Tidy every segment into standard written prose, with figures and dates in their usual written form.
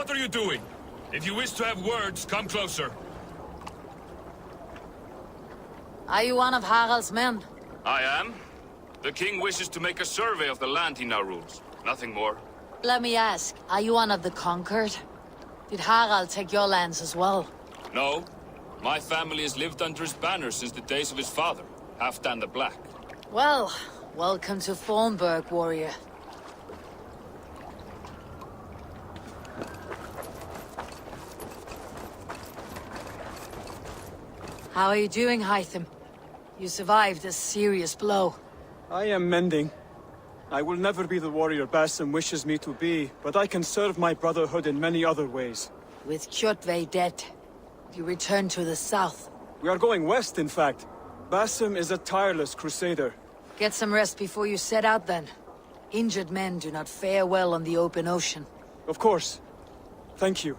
What are you doing? If you wish to have words, come closer. Are you one of Harald's men? I am. The king wishes to make a survey of the land he now rules. Nothing more. Let me ask, are you one of the conquered? Did Harald take your lands as well? No. My family has lived under his banner since the days of his father, Halfdan the Black. Well, welcome to Fornburg, warrior. How are you doing, Hytham? You survived a serious blow. I am mending. I will never be the warrior Basim wishes me to be, but I can serve my brotherhood in many other ways. With Kjotve dead, you return to the south. We are going west, in fact. Basim is a tireless crusader. Get some rest before you set out, then. Injured men do not fare well on the open ocean. Of course. Thank you.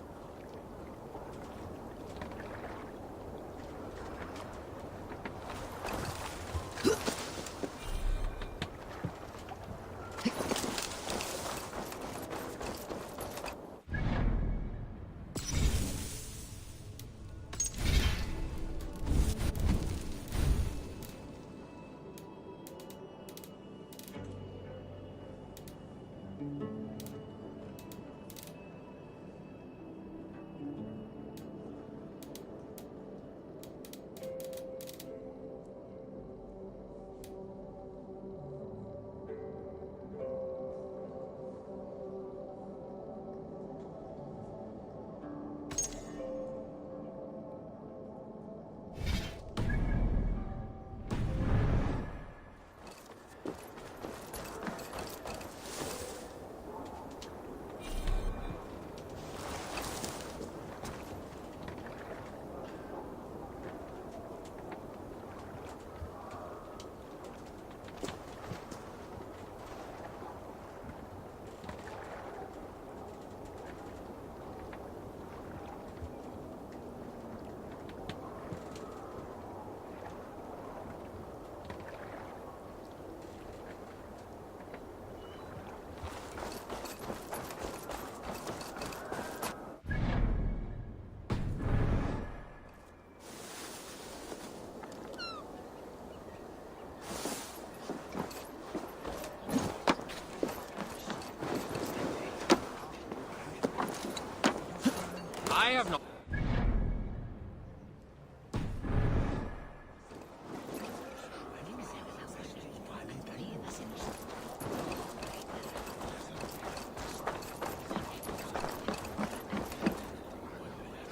I have no...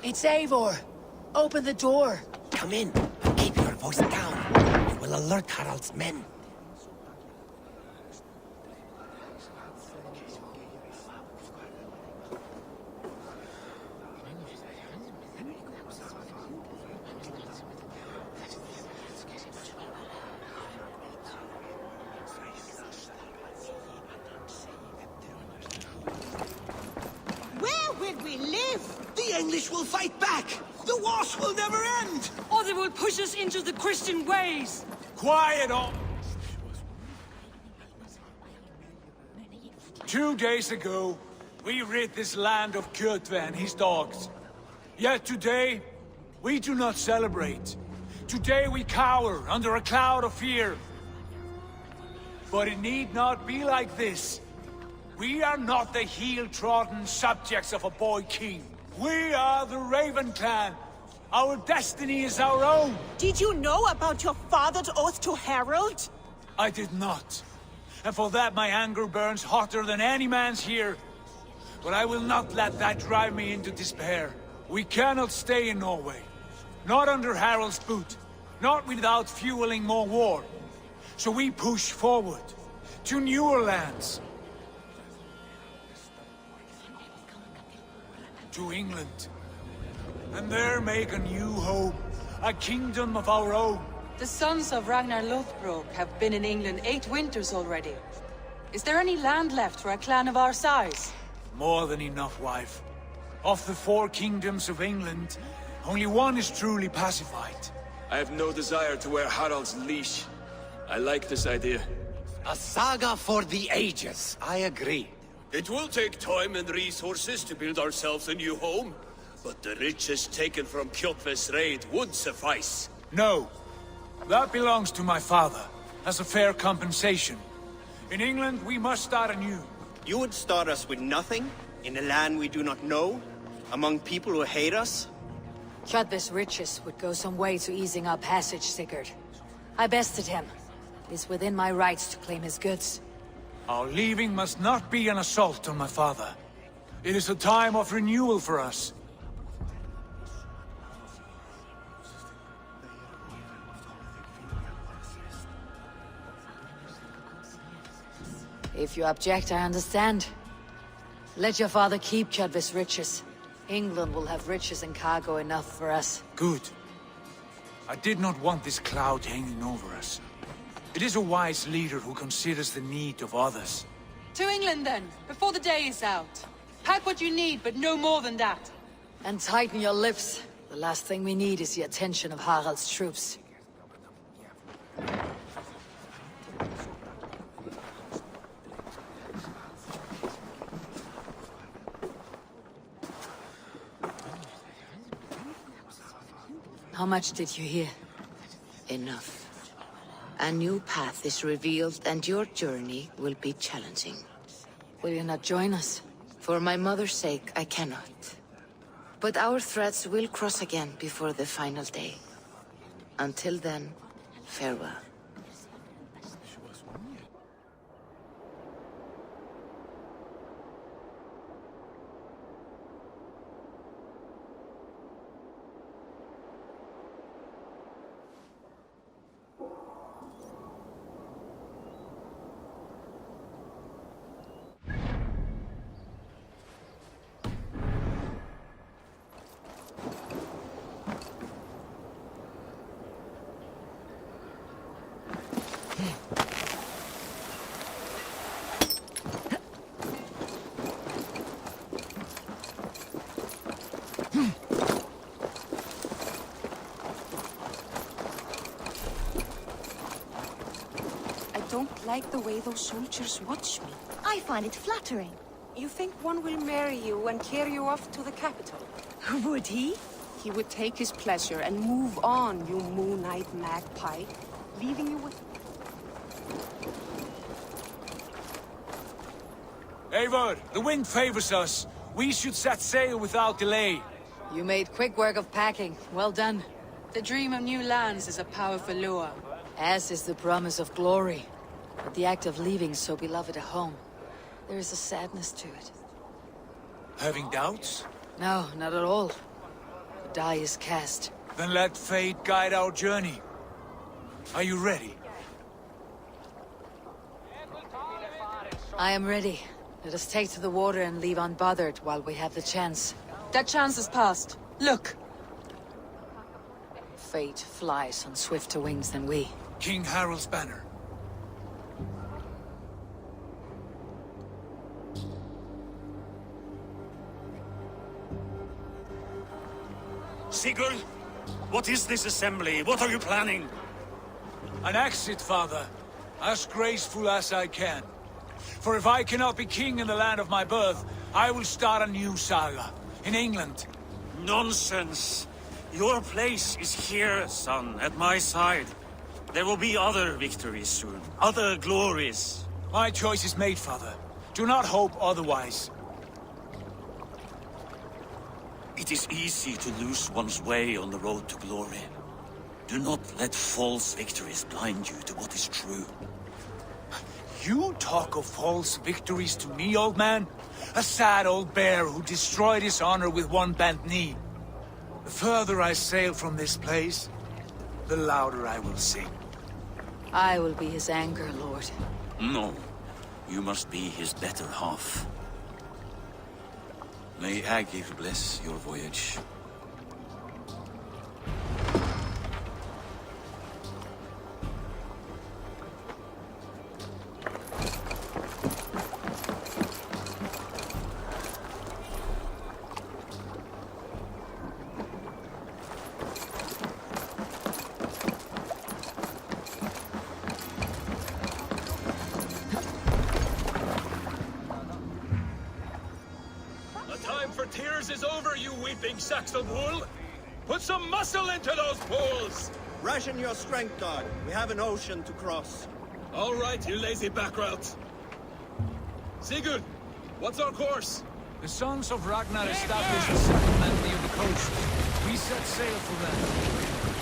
It's Eivor. Open the door. Come in. Keep your voice down. It will alert Harald's men. Where will we live? The English will fight back! The wars will never end! Or they will push us into the Christian ways! Quiet all! 2 days ago, we rid this land of Kjotve and his dogs. Yet today, we do not celebrate. Today we cower under a cloud of fear. But it need not be like this. We are not the heel-trodden subjects of a boy king. We are the Raven clan. Our destiny is our own. Did you know about your father's oath to Harold? I did not. And for that my anger burns hotter than any man's here. But I will not let that drive me into despair. We cannot stay in Norway. Not under Harald's boot. Not without fueling more war. So we push forward. To newer lands. To England. And there make a new home. A kingdom of our own. The sons of Ragnar Lothbrok have been in England 8 winters already. Is there any land left for a clan of our size? More than enough, wife. Of the 4 kingdoms of England, only one is truly pacified. I have no desire to wear Harald's leash. I like this idea. A saga for the ages, I agree. It will take time and resources to build ourselves a new home, but the riches taken from Kjotve's raid would suffice. No. That belongs to my father, as a fair compensation. In England, we must start anew. You would start us with nothing? In a land we do not know? Among people who hate us? Kjotve's riches would go some way to easing our passage, Sigurd. I bested him. It is within my rights to claim his goods. Our leaving must not be an assault on my father. It is a time of renewal for us. If you object, I understand. Let your father keep Kjotve's riches. England will have riches and cargo enough for us. Good. I did not want this cloud hanging over us. It is a wise leader who considers the need of others. To England then, before the day is out. Pack what you need, but no more than that. And tighten your lips. The last thing we need is the attention of Harald's troops. How much did you hear? Enough. A new path is revealed, and your journey will be challenging. Will you not join us? For my mother's sake, I cannot. But our threads will cross again before the final day. Until then, farewell. I don't like the way those soldiers watch me. I find it flattering. You think one will marry you and carry you off to the capital? Would he? He would take his pleasure and move on, you moon-eyed magpie, leaving you with... Eivor, the wind favors us. We should set sail without delay. You made quick work of packing. Well done. The dream of new lands is a powerful lure. As is the promise of glory. But the act of leaving so beloved a home, there is a sadness to it. Having doubts? No, not at all. The die is cast. Then let fate guide our journey. Are you ready? I am ready. Let us take to the water and leave unbothered while we have the chance. That chance is past. Look! Fate flies on swifter wings than we. King Harald's banner. Sigurd, what is this assembly? What are you planning? An exit, father. As graceful as I can. For if I cannot be king in the land of my birth, I will start a new saga. In England. Nonsense. Your place is here, son, at my side. There will be other victories soon. Other glories. My choice is made, father. Do not hope otherwise. It is easy to lose one's way on the road to glory. Do not let false victories blind you to what is true. You talk of false victories to me, old man? A sad old bear who destroyed his honor with one bent knee. The further I sail from this place, the louder I will sing. I will be his anchor, Lord. No. You must be his better half. May Agir bless your voyage. time for tears is over, you weeping Saxon wool! Put some muscle into those pools! Ration your strength, dog. We have an ocean to cross. All right, you lazy backroutes. Sigurd, what's our course? The sons of Ragnar established a settlement near the coast. We set sail for them.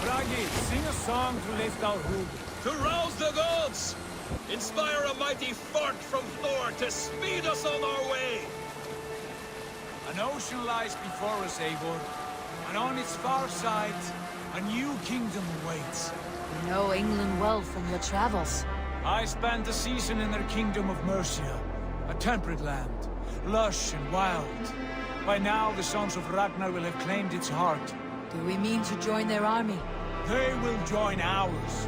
Bragi, sing a song to lift our hood. To rouse the gods! Inspire a mighty fart from Thor to speed us on our way! An ocean lies before us, Eivor, and on its far side, a new kingdom awaits. You know England well from your travels. I spent a season in their kingdom of Mercia, a temperate land, lush and wild. By now, the sons of Ragnar will have claimed its heart. Do we mean to join their army? They will join ours.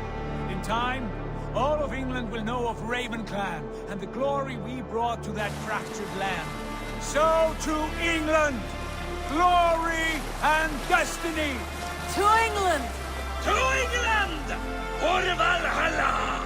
In time, all of England will know of Raven Clan and the glory we brought to that fractured land. So to England! Glory and destiny! To England! To England! For Valhalla!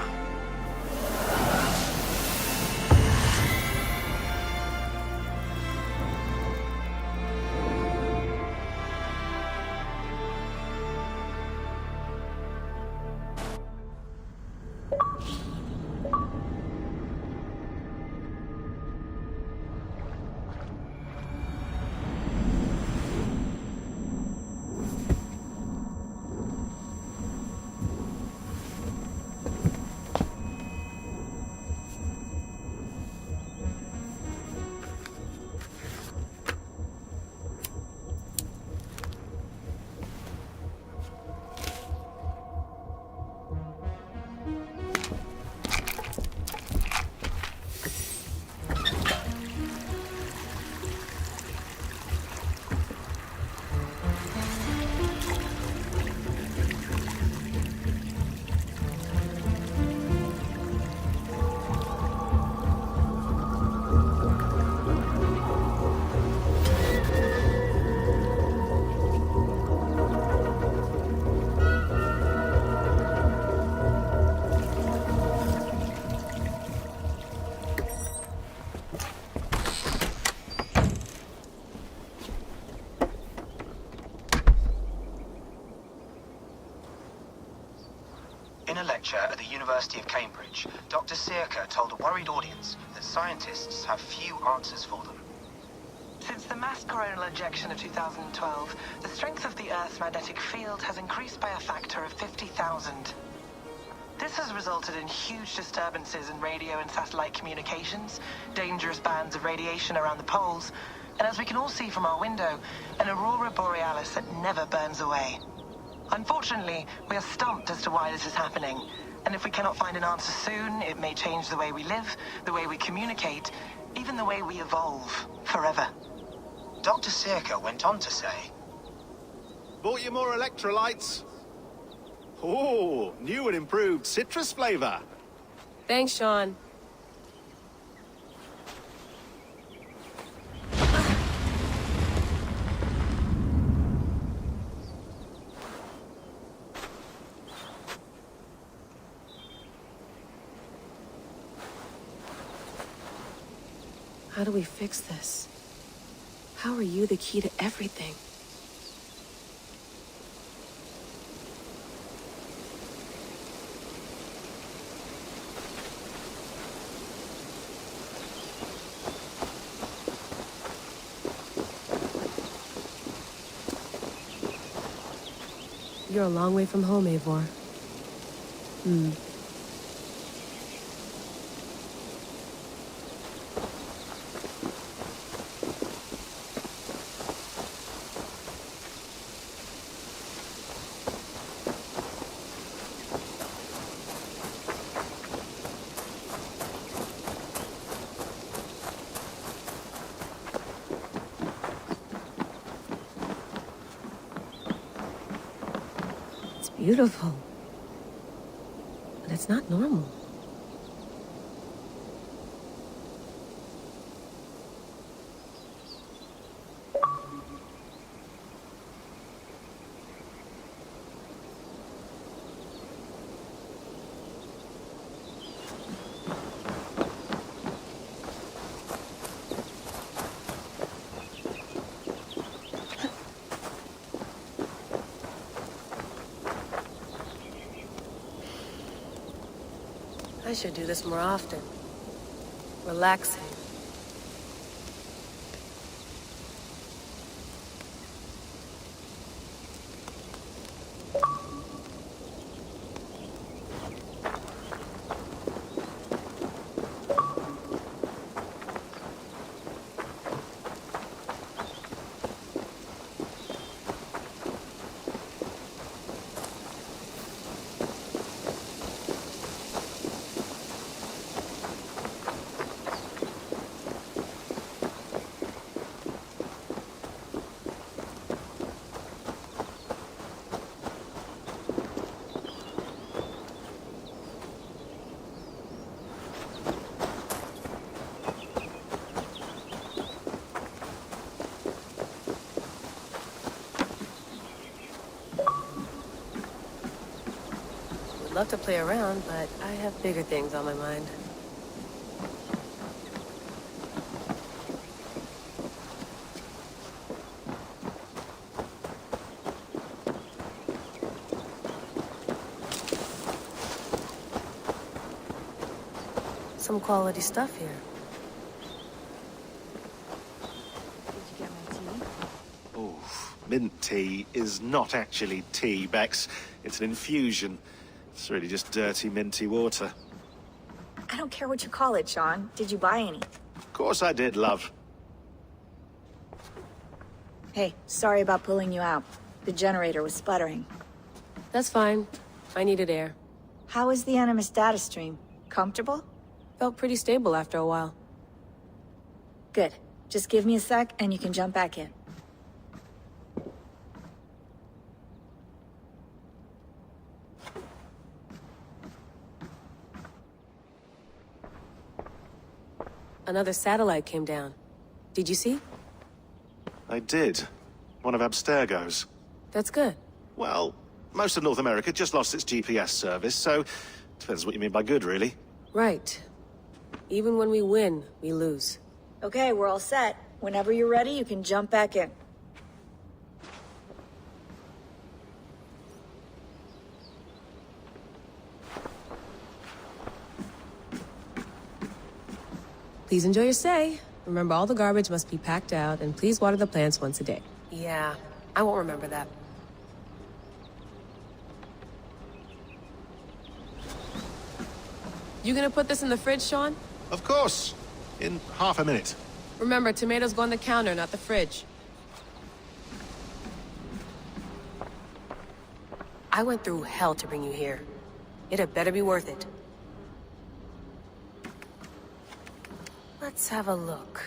In a lecture at the University of Cambridge, Dr. Sirka told a worried audience that scientists have few answers for them. Since the mass coronal ejection of 2012, the strength of the Earth's magnetic field has increased by a factor of 50,000. This has resulted in huge disturbances in radio and satellite communications, dangerous bands of radiation around the poles, and as we can all see from our window, an aurora borealis that never burns away. Unfortunately, we are stumped as to why this is happening, and if we cannot find an answer soon, it may change the way we live, the way we communicate, even the way we evolve, forever. Dr. Sirka went on to say, "Bought you more electrolytes? Oh, new and improved citrus flavor." Thanks, Sean. How do we fix this? How are you the key to everything? You're a long way from home, Eivor. Beautiful. But it's not normal. I should do this more often. Relaxing. Would love to play around, but I have bigger things on my mind. Some quality stuff here. Oh, mint tea is not actually tea, Bex. It's an infusion. It's really just dirty, minty water. I don't care what you call it, Sean. Did you buy any? Of course I did, love. Hey, sorry about pulling you out. The generator was sputtering. That's fine. I needed air. How is the Animus data stream? Comfortable? Felt pretty stable after a while. Good. Just give me a sec and you can jump back in. Another satellite came down. Did you see? I did. One of Abstergo's. That's good. Well, most of North America just lost its GPS service, so depends what you mean by good, really. Right. Even when we win, we lose. Okay, we're all set. Whenever you're ready, you can jump back in. Please enjoy your stay. Remember, all the garbage must be packed out, and please water the plants once a day. Yeah, I won't remember that. You gonna put this in the fridge, Sean? Of course. In half a minute. Remember, tomatoes go on the counter, not the fridge. I went through hell to bring you here. It had better be worth it. Let's have a look.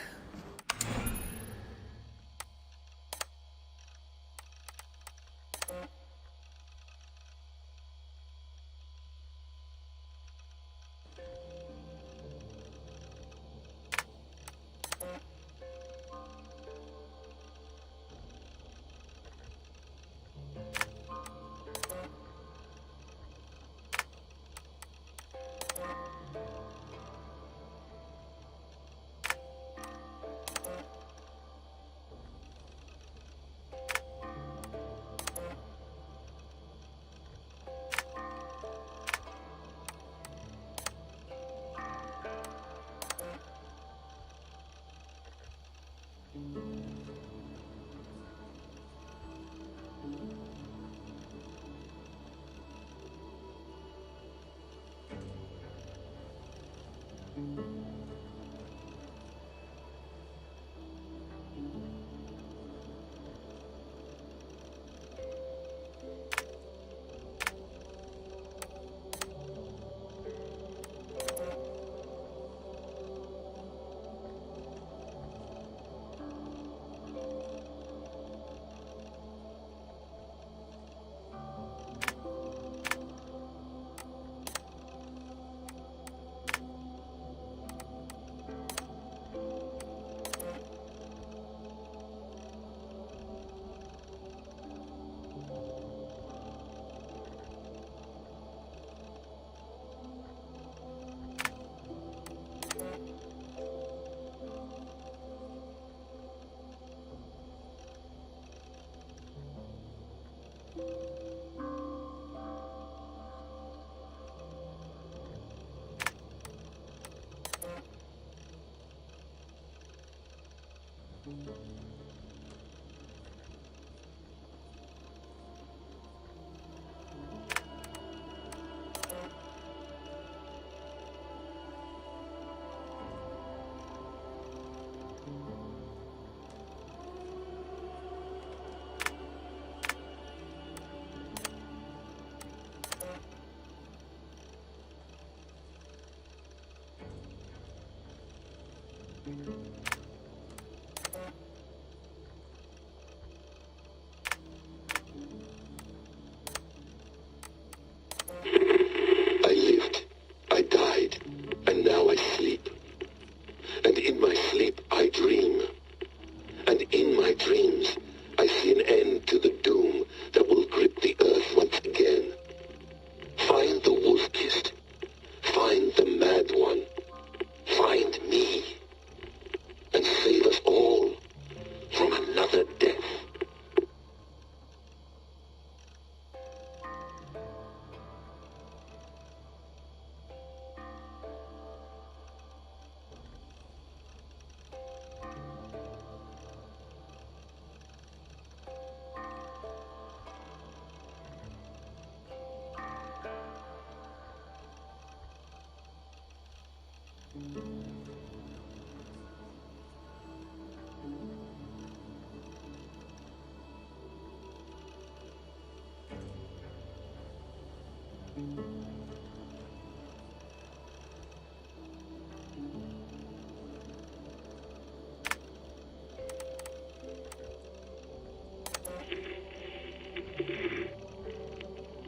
my dreams, I see an end to the doom that will grip the earth once again. Find the wolf-kissed. Find the mad one. Find me. And save us all from another death.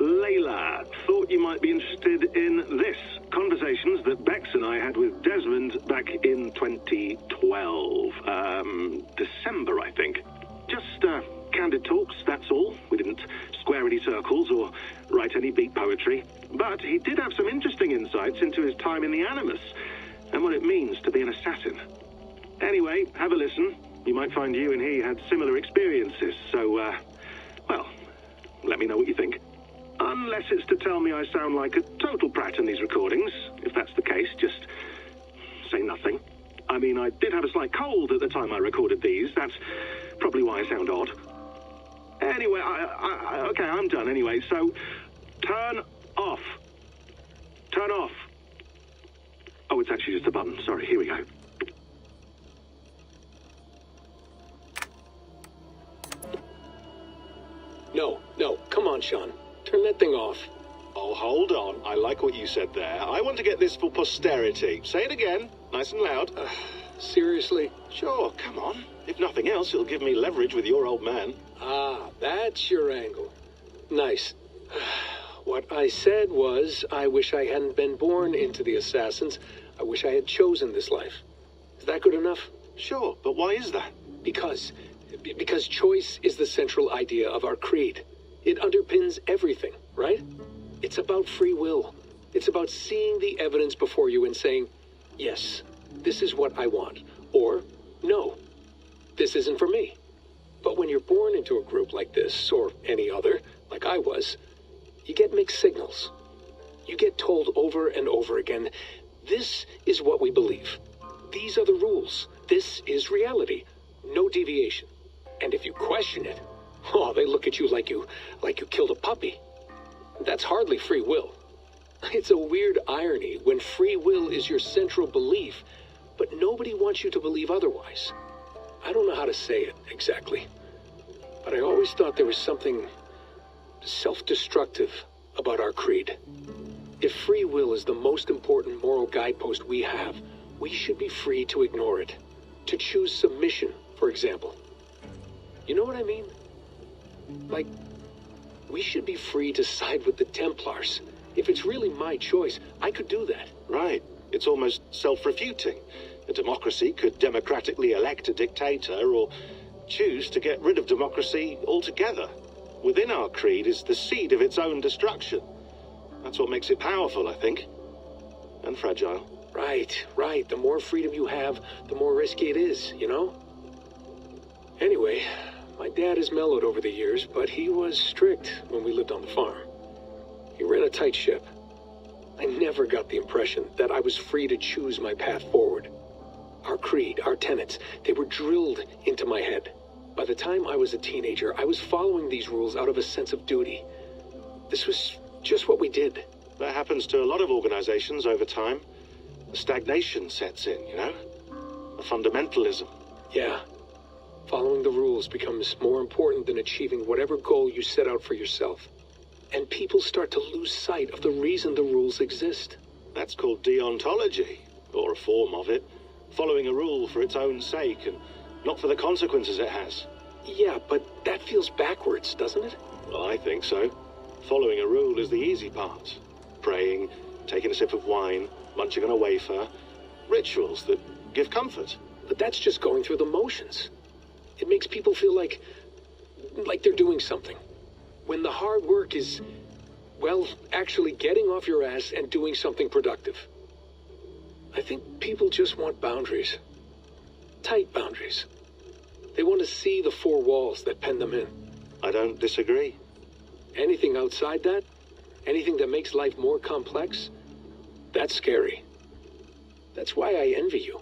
Layla, thought you might be interested in this. Conversations that Bex and I had with Desmond back in 2012. December, I think. Just, candid talks, that's all. We didn't square any circles or write any beat poetry. But he did have some interesting insights into his time in the Animus and what it means to be an assassin. Anyway, have a listen. You might find you and he had similar experiences, so, well, let me know what you think. Unless it's to tell me I sound like a total prat in these recordings. If that's the case, just say nothing. I mean, I did have a slight cold at the time I recorded these. That's probably why I sound odd. Anyway, okay, I'm done anyway, so turn off. Turn off. Oh, it's actually just a button. Sorry, here we go. No, come on, Sean. Turn that thing off. Oh, hold on. I like what you said there. I want to get this for posterity. Say it again, nice and loud. Seriously? Sure, come on. If nothing else, it'll give me leverage with your old man. Ah, that's your angle. Nice. What I said was, I wish I hadn't been born into the Assassins. I wish I had chosen this life. Is that good enough? Sure, but why is that? Because choice is the central idea of our creed. It underpins everything, right? It's about free will. It's about seeing the evidence before you and saying, yes, this is what I want. Or, no, this isn't for me. But when you're born into a group like this, or any other, like I was, you get mixed signals. You get told over and over again, this is what we believe. These are the rules. This is reality. No deviation. And if you question it, oh, they look at you like you killed a puppy. That's hardly free will. It's a weird irony when free will is your central belief, but nobody wants you to believe otherwise. I don't know how to say it exactly, but I always thought there was something self-destructive about our creed. If free will is the most important moral guidepost we have, we should be free to ignore it. To choose submission, for example. You know what I mean? Like, we should be free to side with the Templars. If it's really my choice, I could do that. Right. It's almost self-refuting. A democracy could democratically elect a dictator or choose to get rid of democracy altogether. Within our creed is the seed of its own destruction. That's what makes it powerful, I think. And fragile. Right. The more freedom you have, the more risky it is, you know? Anyway, my dad has mellowed over the years, but he was strict when we lived on the farm. He ran a tight ship. I never got the impression that I was free to choose my path forward. Our creed, our tenets, they were drilled into my head. By the time I was a teenager, I was following these rules out of a sense of duty. This was just what we did. That happens to a lot of organizations over time. The stagnation sets in, you know? A fundamentalism. Yeah. Following the rules becomes more important than achieving whatever goal you set out for yourself. And people start to lose sight of the reason the rules exist. That's called deontology, or a form of it. Following a rule for its own sake and not for the consequences it has. Yeah, but that feels backwards, doesn't it? Well, I think so. Following a rule is the easy part. Praying, taking a sip of wine, munching on a wafer. Rituals that give comfort. But that's just going through the motions. It makes people feel like they're doing something. When the hard work is, well, actually getting off your ass and doing something productive. I think people just want boundaries. Tight boundaries. They want to see the four walls that pen them in. I don't disagree. Anything outside that, anything that makes life more complex, that's scary. That's why I envy you.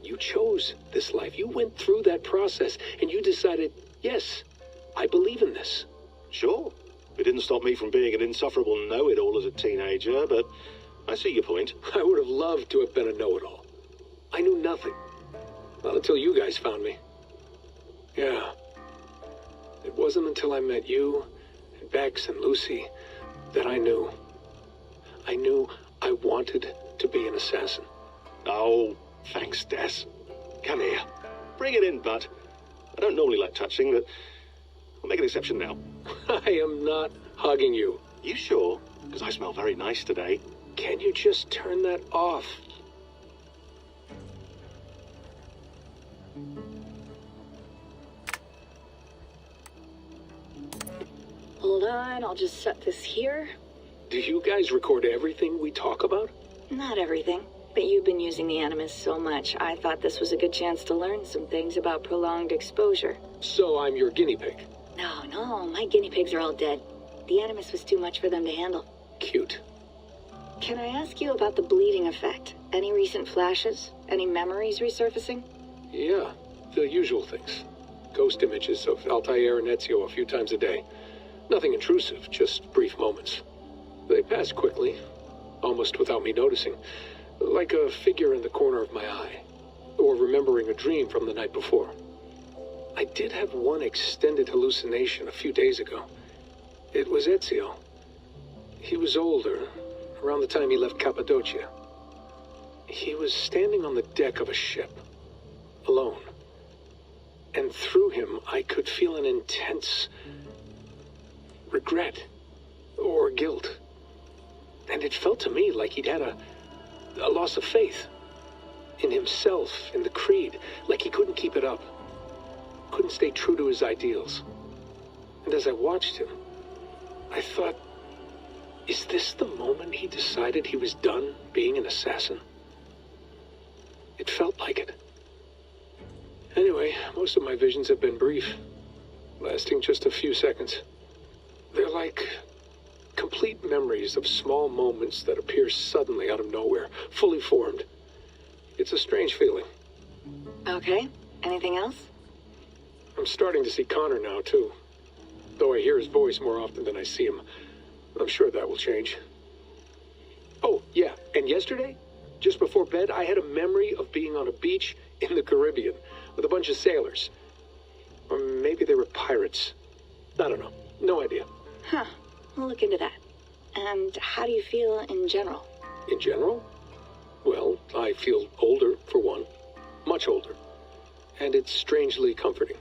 You chose this life. You went through that process, and you decided, yes, I believe in this. Sure. It didn't stop me from being an insufferable know-it-all as a teenager, but I see your point. I would have loved to have been a know-it-all. I knew nothing. Not until you guys found me. Yeah. It wasn't until I met you, and Bex, and Lucy, that I knew. I knew I wanted to be an assassin. Oh, thanks, Des. Come here. Bring it in, bud. I don't normally like touching, but I'll make an exception now. I am not hugging you. You sure? Because I smell very nice today. Can you just turn that off? Hold on, I'll just set this here. Do you guys record everything we talk about? Not everything, but you've been using the Animus so much, I thought this was a good chance to learn some things about prolonged exposure. So I'm your guinea pig? No, my guinea pigs are all dead. The Animus was too much for them to handle. Cute. Can I ask you about the bleeding effect? Any recent flashes? Any memories resurfacing? Yeah, the usual things. Ghost images of Altair and Ezio a few times a day. Nothing intrusive, just brief moments. They pass quickly, almost without me noticing. Like a figure in the corner of my eye. Or remembering a dream from the night before. I did have one extended hallucination a few days ago. It was Ezio. He was older, around the time he left Cappadocia. He was standing on the deck of a ship, alone. And through him, I could feel an intense regret or guilt. And it felt to me like he'd had a loss of faith in himself, in the creed, like he couldn't keep it up, couldn't stay true to his ideals. And as I watched him, I thought, is this the moment he decided he was done being an assassin? It felt like it. Anyway, most of my visions have been brief, lasting just a few seconds. They're like complete memories of small moments that appear suddenly out of nowhere, fully formed. It's a strange feeling. Okay, anything else? I'm starting to see Connor now, too. Though I hear his voice more often than I see him. I'm sure that will change. Oh, yeah, and yesterday, just before bed, I had a memory of being on a beach in the Caribbean with a bunch of sailors. Or maybe they were pirates. I don't know. No idea. Huh. We'll look into that. And how do you feel in general? In general? Well, I feel older, for one. Much older. And it's strangely comforting.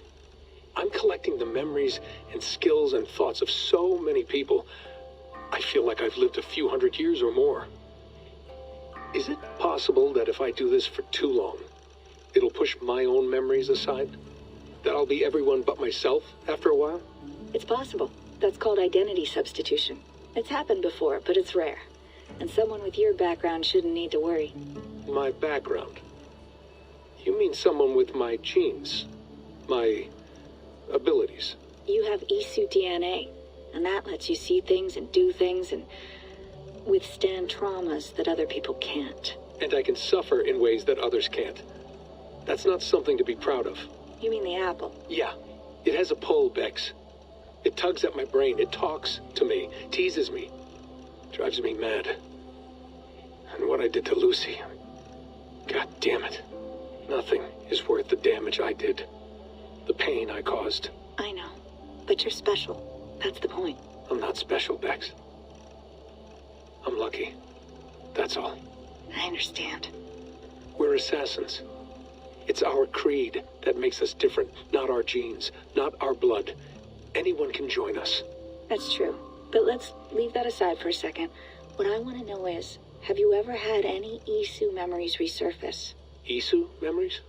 I'm collecting the memories and skills and thoughts of so many people. I feel like I've lived a few hundred years or more. Is it possible that if I do this for too long, it'll push my own memories aside? That I'll be everyone but myself after a while? It's possible. That's called identity substitution. It's happened before, but it's rare. And someone with your background shouldn't need to worry. My background? You mean someone with my genes? My abilities? You have Isu DNA, and that lets you see things and do things and withstand traumas that other people can't. And I can suffer in ways that others can't. That's not something to be proud of. You mean the apple? Yeah. It has a pull, Bex. It tugs at my brain. It talks to me, teases me, drives me mad. And what I did to Lucy, God damn it. Nothing is worth the damage I did. The pain I caused. I know, but you're special. That's the point. I'm not special, Bex. I'm lucky. That's all. I understand. We're assassins. It's our creed that makes us different, not our genes, not our blood. Anyone can join us. That's true. But let's leave that aside for a second. What I want to know is, have you ever had any Isu memories resurface? Isu memories?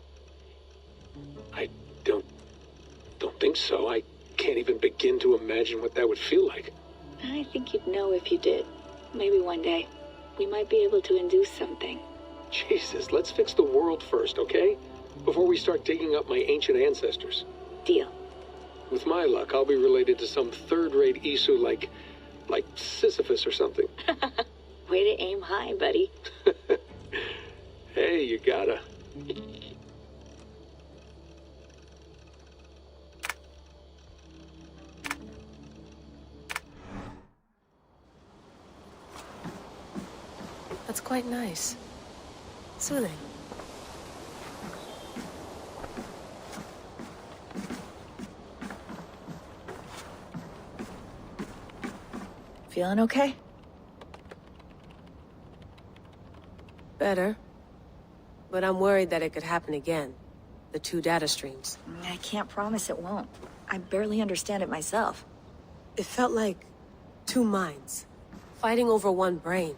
I don't think so. I can't even begin to imagine what that would feel like. I think you'd know if you did. Maybe one day, we might be able to induce something. Jesus, let's fix the world first, okay? Before we start digging up my ancient ancestors. Deal. With my luck, I'll be related to some third-rate Isu like Sisyphus or something. Way to aim high, buddy. Hey, you gotta. That's quite nice. Soothing. Feeling okay? Better. But I'm worried that it could happen again. The 2 data streams. I can't promise it won't. I barely understand it myself. It felt like 2 minds, fighting over 1 brain.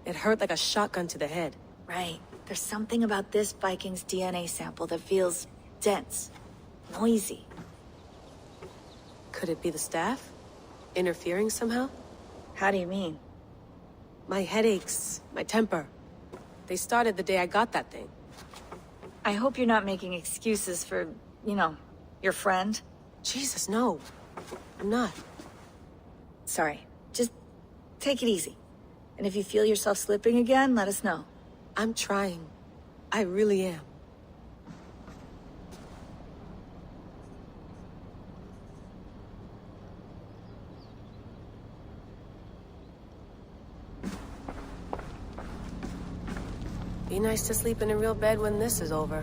It hurt like a shotgun to the head. Right. There's something about this Viking's DNA sample that feels dense, noisy. Could it be the staff? Interfering somehow? How do you mean? My headaches, my temper. They started the day I got that thing. I hope you're not making excuses for, you know, your friend. Jesus, no. I'm not. Sorry. Just take it easy. And if you feel yourself slipping again, let us know. I'm trying. I really am. Be nice to sleep in a real bed when this is over.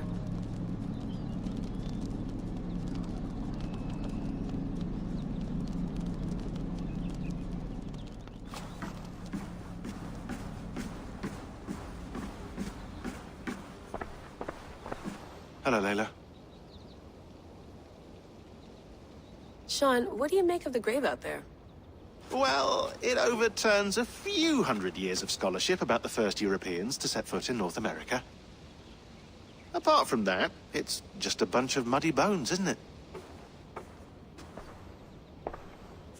Hello, Layla. Sean, what do you make of the grave out there? Well, it overturns a few hundred years of scholarship about the first Europeans to set foot in North America. Apart from that, it's just a bunch of muddy bones, isn't it?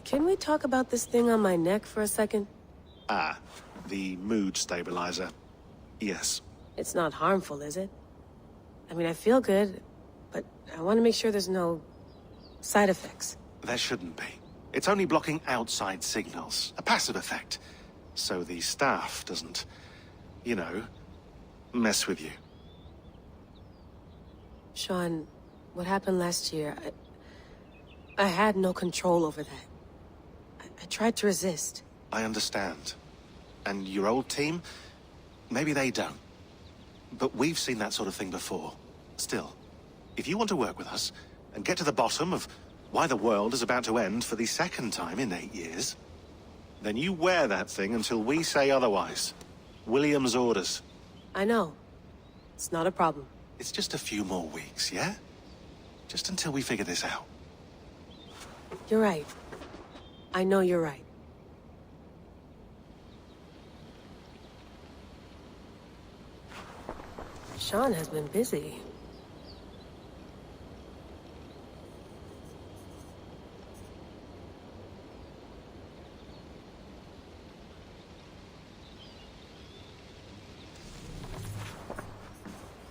Can we talk about this thing on my neck for a second? Ah, the mood stabilizer. Yes. It's not harmful, is it? I mean, I feel good, but I want to make sure there's no side effects. There shouldn't be. It's only blocking outside signals, a passive effect. So the staff doesn't, you know, mess with you. Sean, what happened last year, I had no control over that. I tried to resist. I understand. And your old team, maybe they don't. But we've seen that sort of thing before. Still, if you want to work with us and get to the bottom of why the world is about to end for the 2nd time in 8 years, then you wear that thing until we say otherwise. William's orders. I know. It's not a problem. It's just a few more weeks, yeah? Just until we figure this out. You're right. I know you're right. Sean has been busy.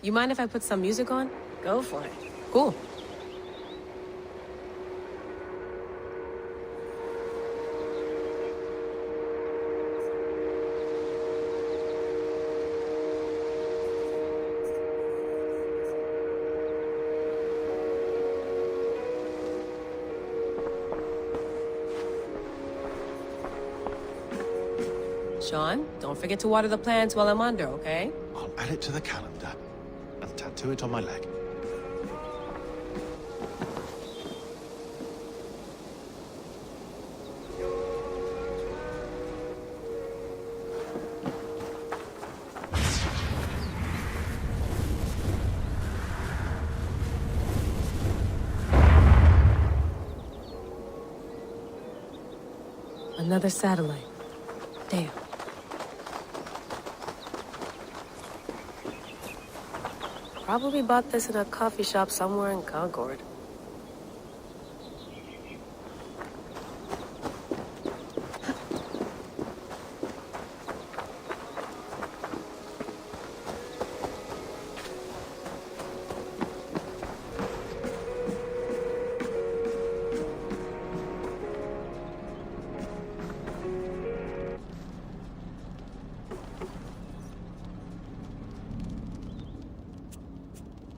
You mind if I put some music on? Go for it. Cool. Sean, don't forget to water the plants while I'm under, okay? I'll add it to the calendar and tattoo it on my leg. Another satellite. Damn. Probably bought this in a coffee shop somewhere in Concord.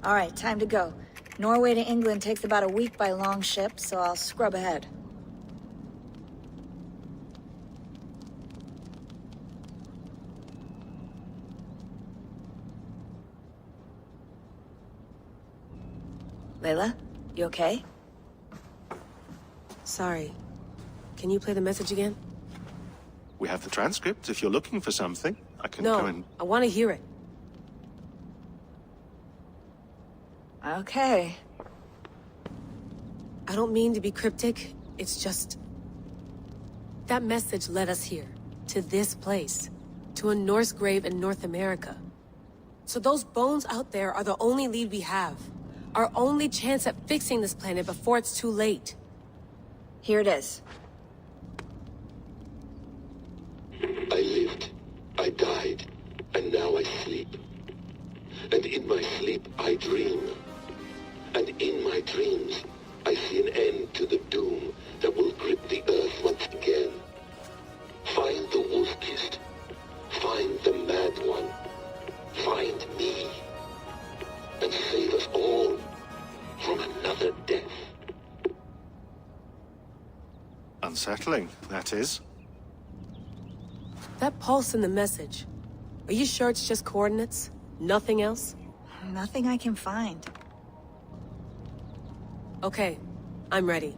All right, time to go. Norway to England takes about a week by long ship, so I'll scrub ahead. Layla, you okay? Sorry. Can you play the message again? We have the transcript. If you're looking for something, I can go and... I want to hear it. Okay. I don't mean to be cryptic. It's just... that message led us here. To this place. To a Norse grave in North America. So those bones out there are the only lead we have. Our only chance at fixing this planet before it's too late. Here it is. I lived, I died, and now I sleep. And in my sleep I dream. And in my dreams I see an end to the doom that will grip the earth once again. Find the wolf-kissed. Find the mad one. Find me. And save us all from another death. Unsettling, that is. That pulse in the message. Are you sure it's just coordinates? Nothing else? Nothing I can find. Okay, I'm ready.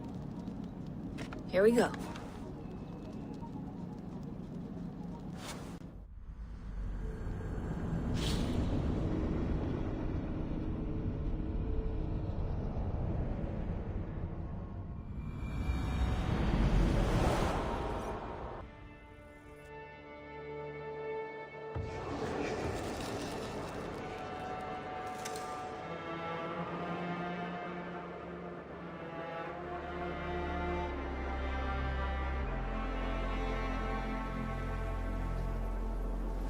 Here we go.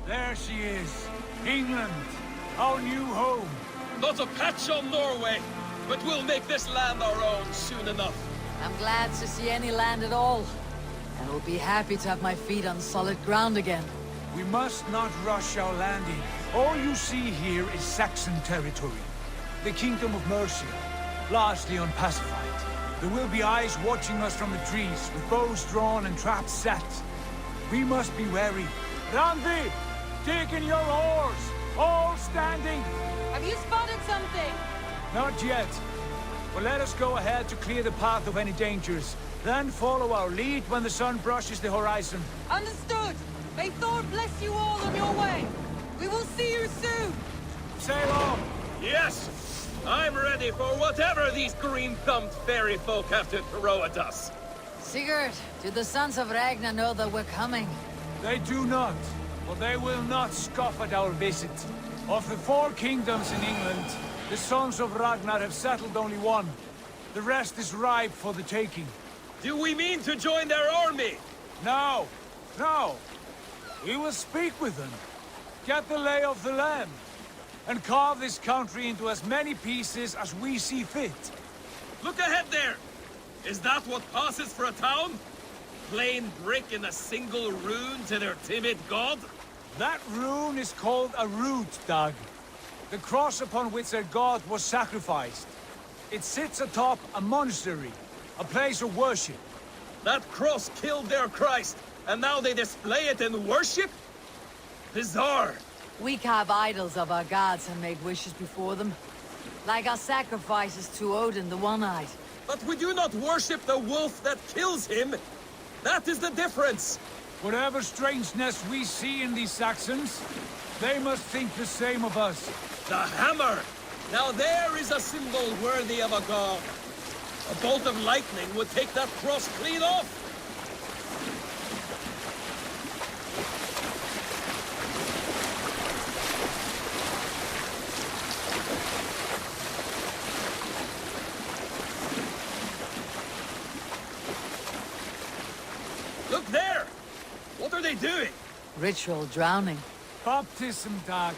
There she is. England, our new home. Not a patch on Norway, but we'll make this land our own soon enough. I'm glad to see any land at all. And will be happy to have my feet on solid ground again. We must not rush our landing. All you see here is Saxon territory. The Kingdom of Mercia, largely unpacified. There will be eyes watching us from the trees, with bows drawn and traps set. We must be wary. Randi! Dig in your oars! All standing! Have you spotted something? Not yet. But let us go ahead to clear the path of any dangers. Then follow our lead when the sun brushes the horizon. Understood! May Thor bless you all on your way! We will see you soon! Sail on! Yes! I'm ready for whatever these green-thumbed fairy folk have to throw at us. Sigurd, do the sons of Ragnar know that we're coming? They do not. But they will not scoff at our visit. Of the 4 kingdoms in England, the sons of Ragnar have settled only one. The rest is ripe for the taking. Do we mean to join their army? No. No. We will speak with them. Get the lay of the land. And carve this country into as many pieces as we see fit. Look ahead there! Is that what passes for a town? Plain brick in a single rune to their timid god? That rune is called a root, Doug. The cross upon which their god was sacrificed. It sits atop a monastery, a place of worship. That cross killed their Christ, and now they display it in worship? Bizarre. We carve idols of our gods and make wishes before them. Like our sacrifices to Odin, the One-Eyed. But we do not worship the wolf that kills him. That is the difference. Whatever strangeness we see in these Saxons, they must think the same of us. The hammer! Now there is a symbol worthy of a god. A bolt of lightning would take that cross clean off. Look there! What are they doing? Ritual drowning. Baptism, Dag.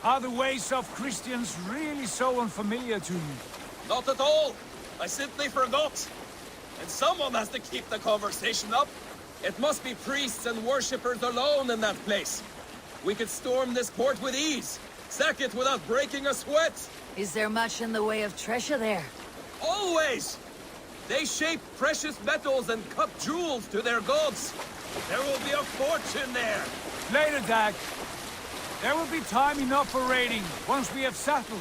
Are the ways of Christians really so unfamiliar to you? Not at all. I simply forgot. And someone has to keep the conversation up. It must be priests and worshippers alone in that place. We could storm this port with ease. Sack it without breaking a sweat. Is there much in the way of treasure there? Always! They shape precious metals and cut jewels to their gods. There will be a fortune there. Later, Dag. There will be time enough for raiding, once we have settled.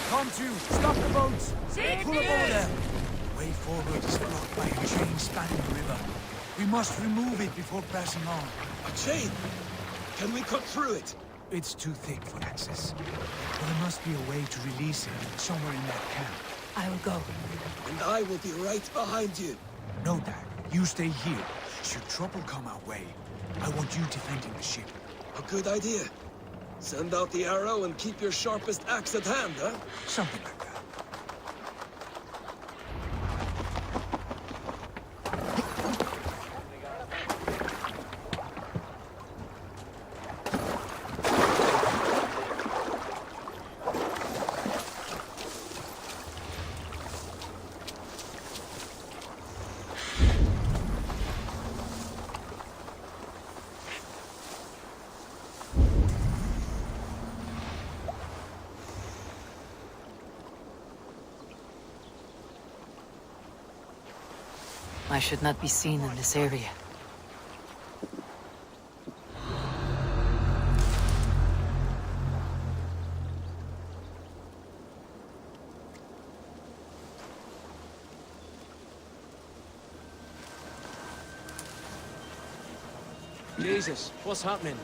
Come to, stop the boats! Pull aboard them! Way forward is blocked by a chain spanning the river. We must remove it before pressing on. A chain? Can we cut through it? It's too thick for access. But there must be a way to release it somewhere in that camp. I will go. And I will be right behind you. No, Dad. You stay here. Should trouble come our way, I want you defending the ship. A good idea. Send out the arrow and keep your sharpest axe at hand, huh? Something like that. I should not be seen in this area. Jesus, what's happening?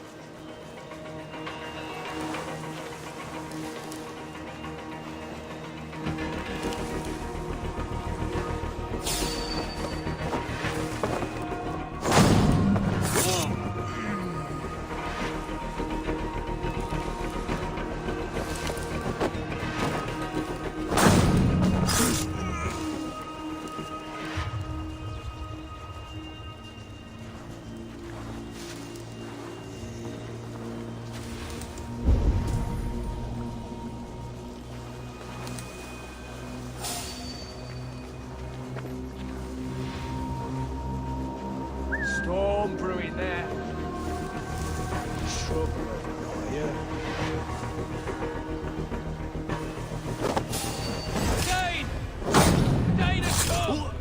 Storm brewing there. Shrub, yeah. Dane! Dane has come!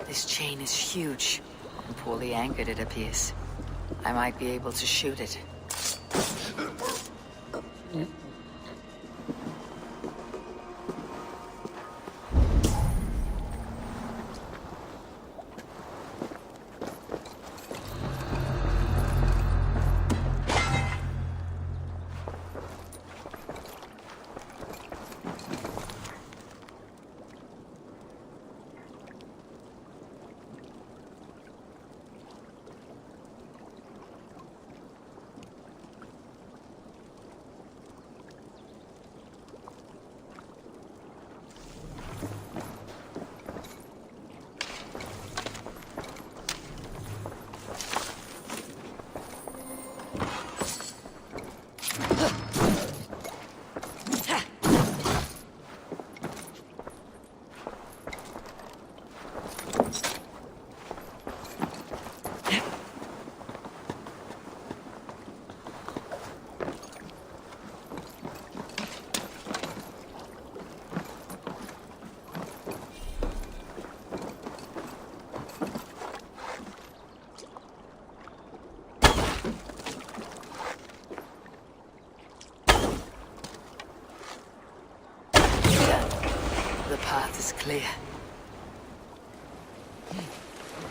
This chain is huge. And poorly anchored, it appears. I might be able to shoot it.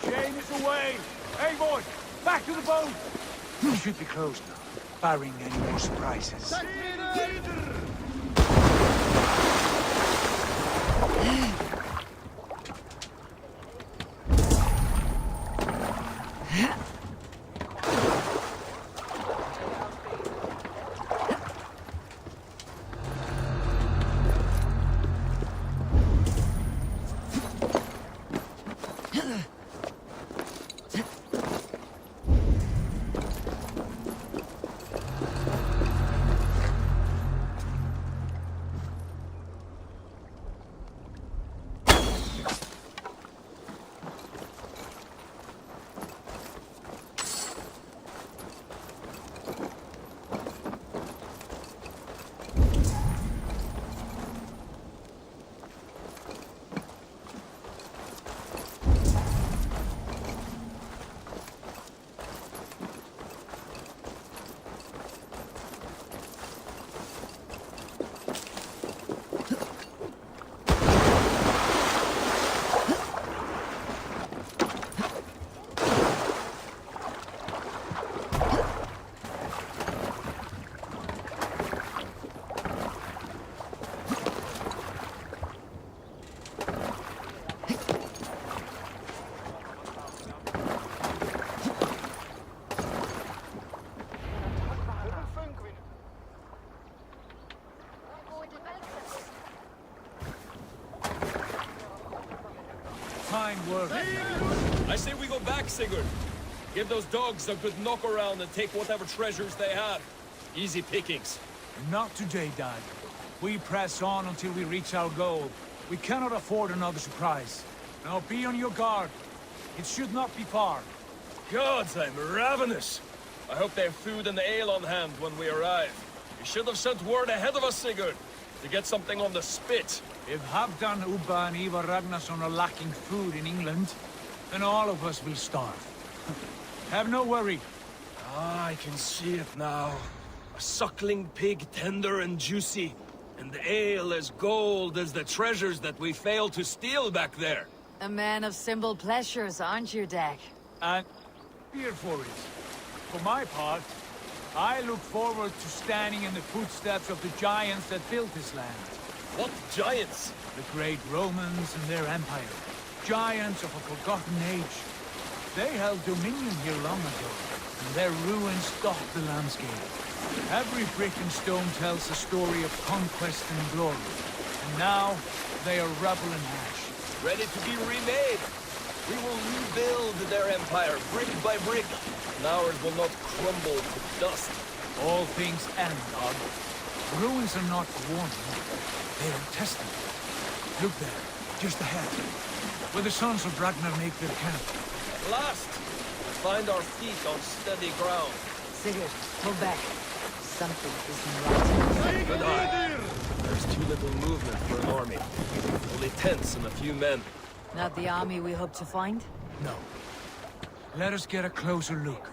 Chain is away! Hey, boy! Back to the boat! We should be close now, barring any more surprises. Fine work. I say we go back, Sigurd. Give those dogs a good knock around and take whatever treasures they have. Easy pickings. Not today, Dad. We press on until we reach our goal. We cannot afford another surprise. Now be on your guard. It should not be far. Gods, I'm ravenous. I hope they have food and ale on hand when we arrive. You should have sent word ahead of us, Sigurd, to get something on the spit. If Halfdan, Ubba and Ivar Ragnarsson are lacking food in England, then all of us will starve. Have no worry. Ah, I can see it now. A suckling pig, tender and juicy, and the ale as gold as the treasures that we failed to steal back there. A man of simple pleasures, aren't you, Dag? And here for it. For my part, I look forward to standing in the footsteps of the giants that built this land. What giants? The great Romans and their empire. Giants of a forgotten age. They held dominion here long ago, and their ruins dot the landscape. Every brick and stone tells a story of conquest and glory. And now, they are rubble and ash. Ready to be remade. We will rebuild their empire, brick by brick. And ours will not crumble to dust. All things end, Dog. Ruins are not warning. They are testament. Look there, just ahead. Where the sons of Ragnar make their camp. At last, we find our feet on steady ground. Sigurd, pull back. Something isn't right. Good eye. There's too little movement for an army. Only tents and a few men. Not the army we hope to find? No. Let us get a closer look.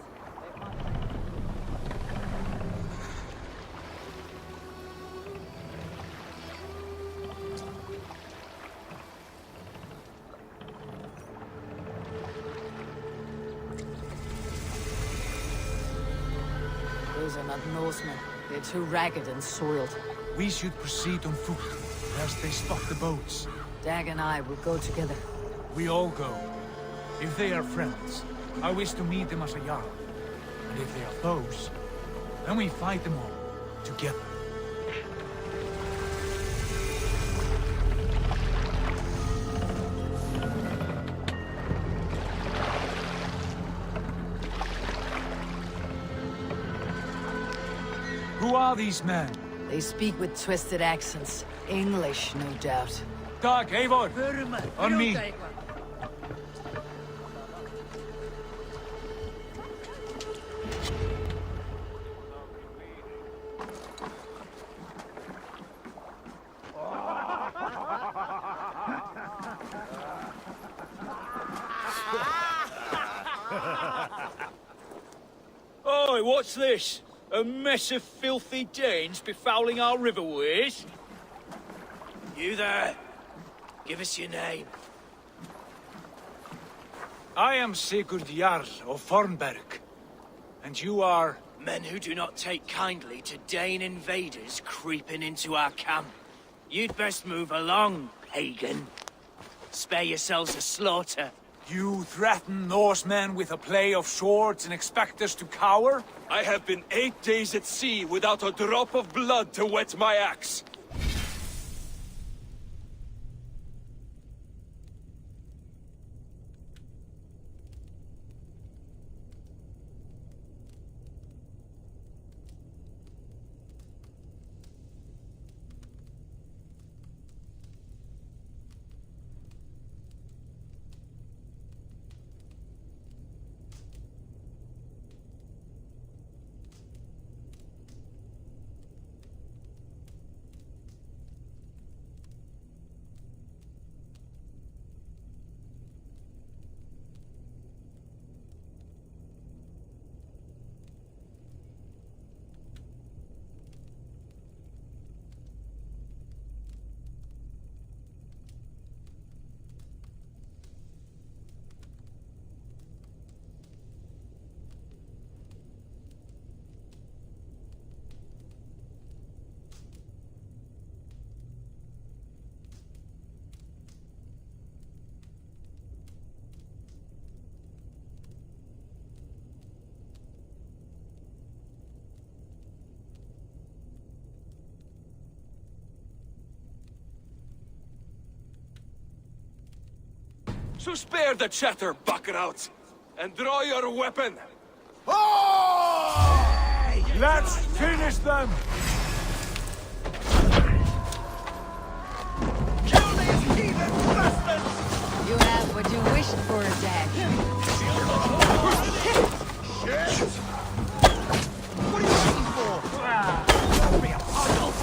Those are not Norsemen. They're too ragged and soiled. We should proceed on foot, lest they spot the boats. Dag and I will go together. We all go. If they are friends, I wish to meet them as a Jarl. And if they are foes, then we fight them all, together. Who are these men? They speak with twisted accents. English, no doubt. Dag, Eivor! On me! Oi, what's this? A mess of filthy Danes befouling our riverways? You there! Give us your name. I am Sigurd Jarl of Fornberg. And you are... Men who do not take kindly to Dane invaders creeping into our camp. You'd best move along, pagan. Spare yourselves a slaughter. You threaten Norsemen with a play of swords and expect us to cower? I have been 8 days at sea without a drop of blood to wet my axe. So spare the chatter, buckerouts, and draw your weapon. Let's finish them! Kill these heathen bastards! You have what you wished for, Dad. Shit! What are you waiting for? Don't be a puddle!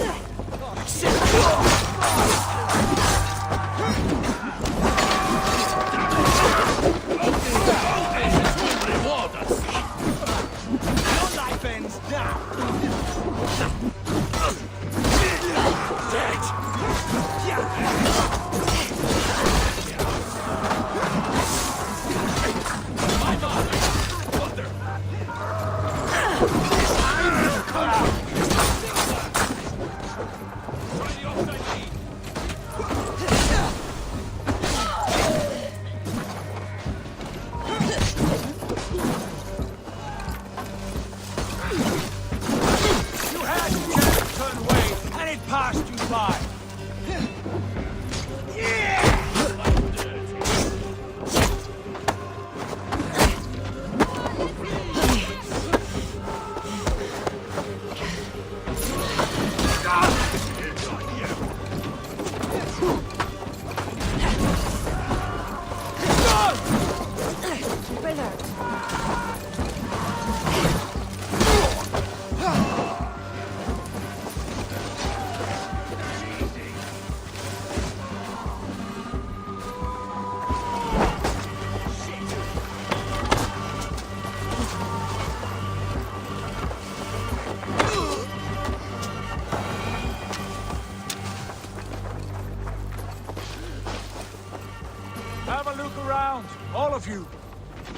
Have a look around, all of you.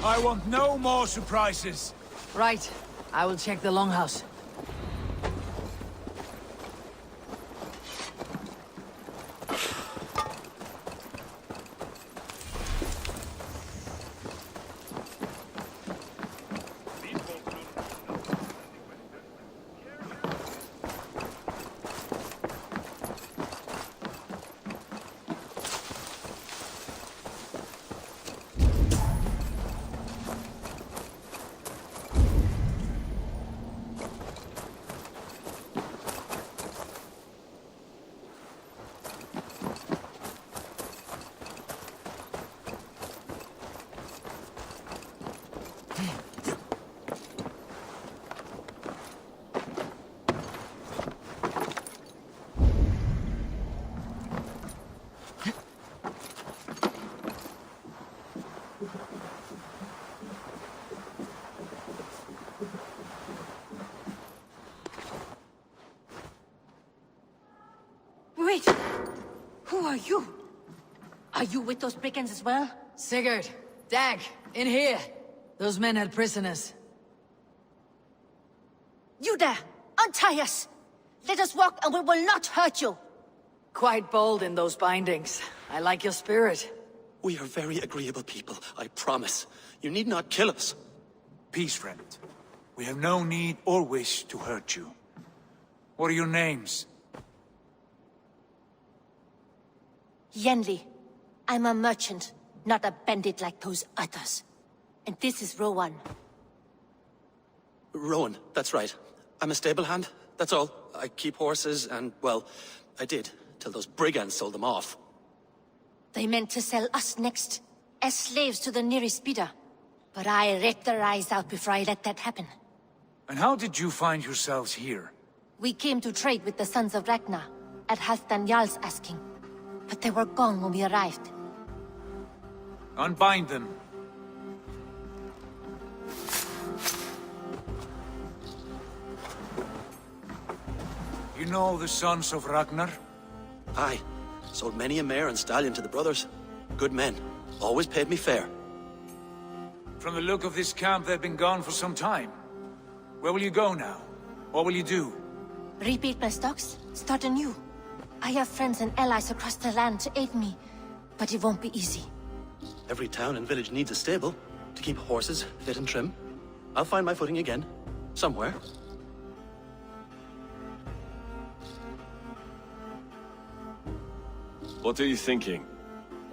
I want no more surprises. Right. I will check the longhouse. Wait! Who are you? Are you with those Pickens as well? Sigurd, Dag, in here! Those men had prisoners. You there! Untie us! Let us walk and we will not hurt you! Quite bold in those bindings. I like your spirit. We are very agreeable people, I promise. You need not kill us. Peace, friend. We have no need or wish to hurt you. What are your names? Yenli. I'm a merchant, not a bandit like those others. And this is Rowan. Rowan, that's right. I'm a stable hand, that's all. I keep horses and, well, I did, till those brigands sold them off. They meant to sell us next, as slaves to the nearest bidder. But I ripped their eyes out before I let that happen. And how did you find yourselves here? We came to trade with the Sons of Ragnar, at Halfdan Jarl's asking. But they were gone when we arrived. Unbind them. You know the Sons of Ragnar? Aye. Sold many a mare and stallion to the brothers. Good men. Always paid me fair. From the look of this camp, they've been gone for some time. Where will you go now? What will you do? Rebuild my stocks, start anew. I have friends and allies across the land to aid me, but it won't be easy. Every town and village needs a stable to keep horses fit and trim. I'll find my footing again. Somewhere. What are you thinking?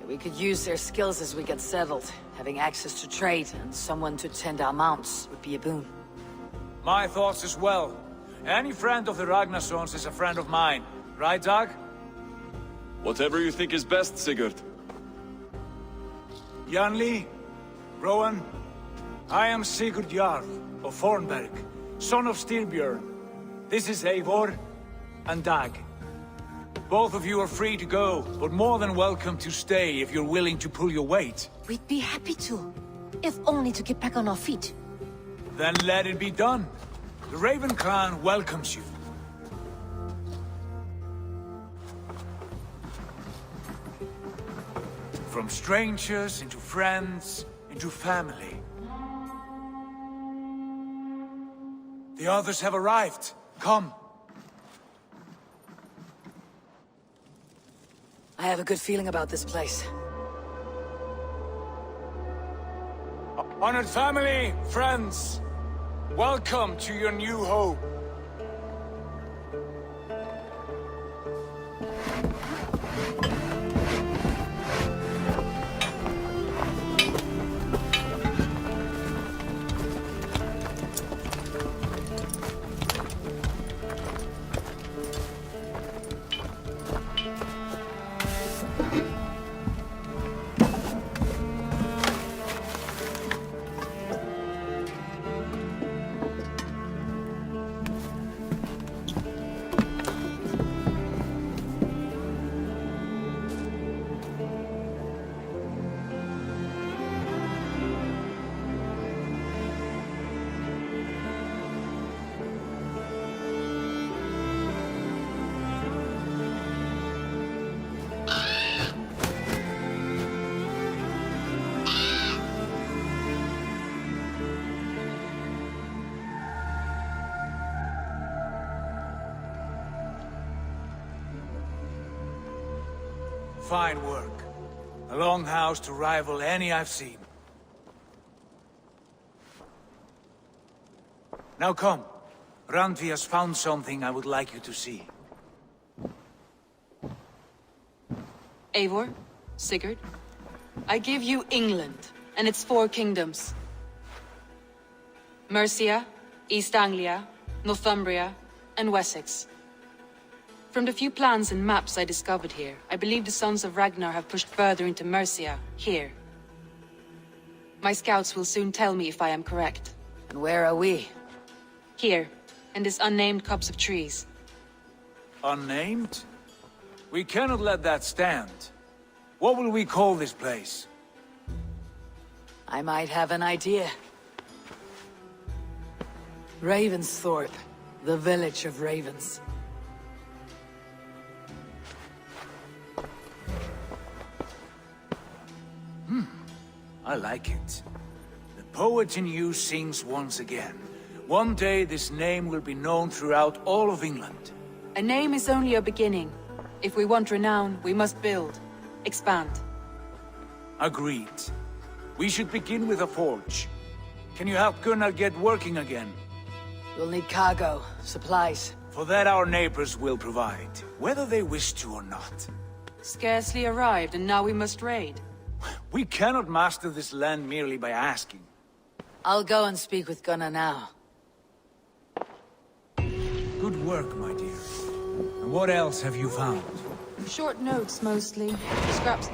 We could use their skills as we get settled. Having access to trade and someone to tend our mounts would be a boon. My thoughts as well. Any friend of the Ragnarsons is a friend of mine. Right, Dag? Whatever you think is best, Sigurd. Janli, Rowan, I am Sigurd Jarl of Fornberg, son of Styrbjörn. This is Eivor and Dag. Both of you are free to go, but more than welcome to stay if you're willing to pull your weight. We'd be happy to, if only to get back on our feet. Then let it be done. The Raven Clan welcomes you. From strangers into friends, into family. The others have arrived. Come. I have a good feeling about this place. Honored family, friends, welcome to your new home. Fine work. A longhouse to rival any I've seen. Now come. Randvi has found something I would like you to see. Eivor, Sigurd, I give you England and its 4 kingdoms. Mercia, East Anglia, Northumbria, and Wessex. From the few plans and maps I discovered here, I believe the Sons of Ragnar have pushed further into Mercia, here. My scouts will soon tell me if I am correct. And where are we? Here, in this unnamed copse of trees. Unnamed? We cannot let that stand. What will we call this place? I might have an idea. Ravensthorpe, the village of ravens. I like it. The poet in you sings once again. One day this name will be known throughout all of England. A name is only a beginning. If we want renown, we must build. Expand. Agreed. We should begin with a forge. Can you help Gunnar get working again? We'll need cargo, supplies. For that our neighbors will provide, whether they wish to or not. Scarcely arrived, and now we must raid. We cannot master this land merely by asking. I'll go and speak with Gunnar now. Good work, my dear. And what else have you found? Short notes, mostly. Scraps.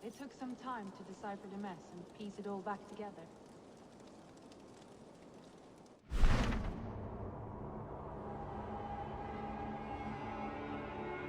It took some time to decipher the mess and piece it all back together.